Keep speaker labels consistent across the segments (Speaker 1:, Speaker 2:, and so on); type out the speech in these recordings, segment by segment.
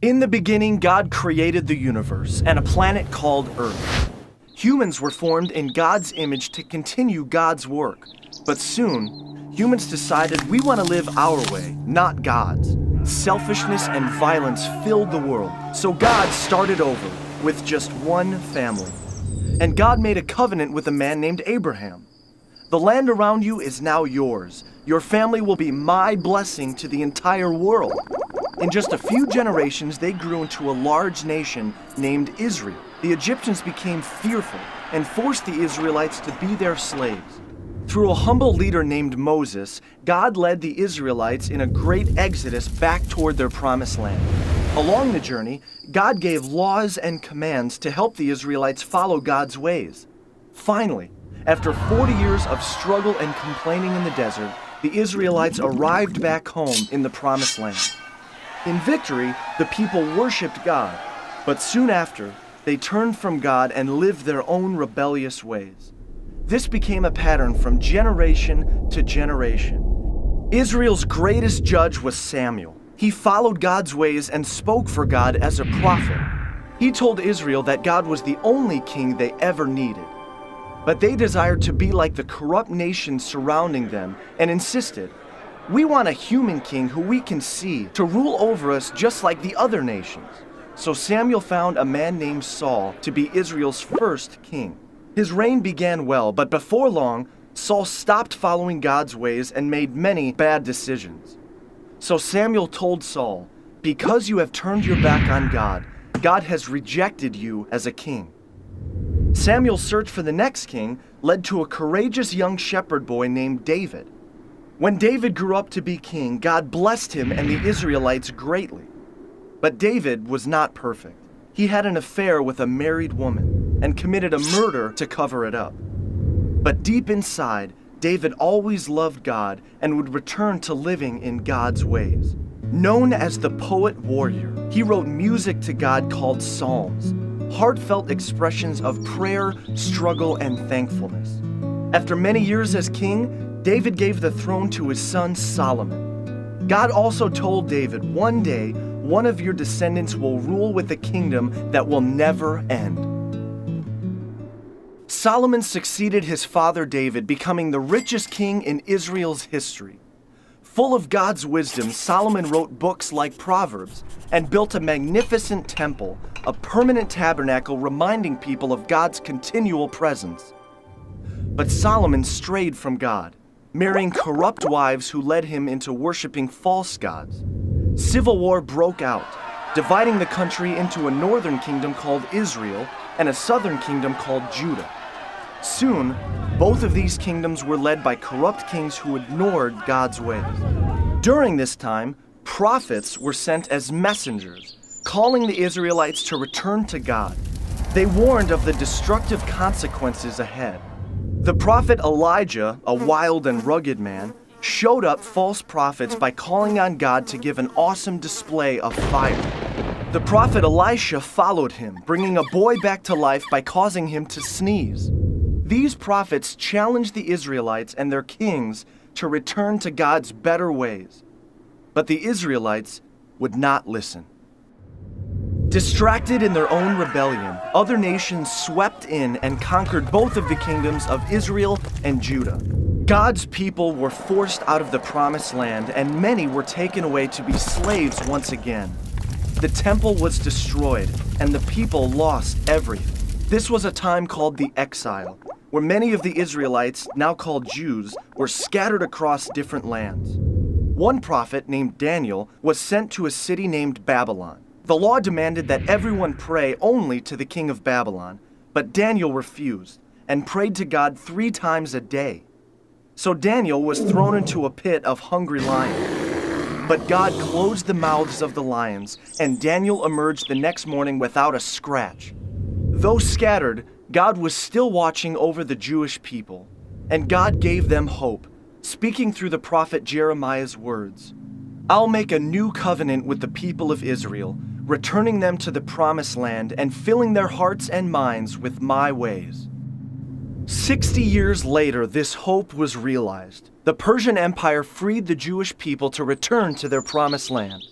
Speaker 1: In the beginning, God created the universe and a planet called Earth. Humans were formed in God's image to continue God's work. But soon, humans decided we want to live our way, not God's. Selfishness and violence filled the world, so God started over with just one family. And God made a covenant with a man named Abraham. The land around you is now yours. Your family will be my blessing to the entire world. In just a few generations, they grew into a large nation named Israel. The Egyptians became fearful and forced the Israelites to be their slaves. Through a humble leader named Moses, God led the Israelites in a great exodus back toward their promised land. Along the journey, God gave laws and commands to help the Israelites follow God's ways. Finally, after 40 years of struggle and complaining in the desert, the Israelites arrived back home in the promised land. In victory, the people worshiped God, but soon after, they turned from God and lived their own rebellious ways. This became a pattern from generation to generation. Israel's greatest judge was Samuel. He followed God's ways and spoke for God as a prophet. He told Israel that God was the only king they ever needed. But they desired to be like the corrupt nations surrounding them and insisted, "We want a human king who we can see to rule over us just like the other nations." So Samuel found a man named Saul to be Israel's first king. His reign began well, but before long, Saul stopped following God's ways and made many bad decisions. So Samuel told Saul, "Because you have turned your back on God, God has rejected you as a king." Samuel's search for the next king led to a courageous young shepherd boy named David. When David grew up to be king, God blessed him and the Israelites greatly. But David was not perfect. He had an affair with a married woman and committed a murder to cover it up. But deep inside, David always loved God and would return to living in God's ways. Known as the poet warrior, he wrote music to God called psalms, heartfelt expressions of prayer, struggle, and thankfulness. After many years as king, David gave the throne to his son Solomon. God also told David, "One day, one of your descendants will rule with a kingdom that will never end." Solomon succeeded his father David, becoming the richest king in Israel's history. Full of God's wisdom, Solomon wrote books like Proverbs and built a magnificent temple, a permanent tabernacle reminding people of God's continual presence. But Solomon strayed from God, marrying corrupt wives who led him into worshiping false gods. Civil war broke out, dividing the country into a northern kingdom called Israel and a southern kingdom called Judah. Soon, both of these kingdoms were led by corrupt kings who ignored God's ways. During this time, prophets were sent as messengers, calling the Israelites to return to God. They warned of the destructive consequences ahead. The prophet Elijah, a wild and rugged man, showed up false prophets by calling on God to give an awesome display of fire. The prophet Elisha followed him, bringing a boy back to life by causing him to sneeze. These prophets challenged the Israelites and their kings to return to God's better ways. But the Israelites would not listen. Distracted in their own rebellion, other nations swept in and conquered both of the kingdoms of Israel and Judah. God's people were forced out of the promised land, and many were taken away to be slaves once again. The temple was destroyed, and the people lost everything. This was a time called the exile, where many of the Israelites, now called Jews, were scattered across different lands. One prophet named Daniel was sent to a city named Babylon. The law demanded that everyone pray only to the king of Babylon, but Daniel refused and prayed to God 3 times a day. So Daniel was thrown into a pit of hungry lions. But God closed the mouths of the lions, and Daniel emerged the next morning without a scratch. Though scattered, God was still watching over the Jewish people, and God gave them hope, speaking through the prophet Jeremiah's words. "I'll make a new covenant with the people of Israel, returning them to the promised land and filling their hearts and minds with my ways." 60 years later, this hope was realized. The Persian Empire freed the Jewish people to return to their promised land.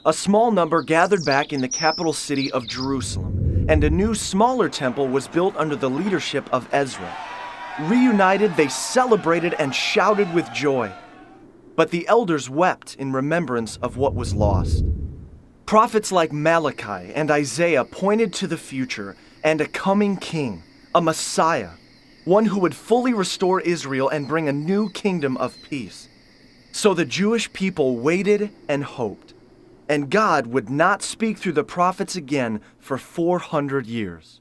Speaker 1: A small number gathered back in the capital city of Jerusalem, and a new, smaller temple was built under the leadership of Ezra. Reunited, they celebrated and shouted with joy. But the elders wept in remembrance of what was lost. Prophets like Malachi and Isaiah pointed to the future and a coming king, a Messiah, one who would fully restore Israel and bring a new kingdom of peace. So the Jewish people waited and hoped, and God would not speak through the prophets again for 400 years.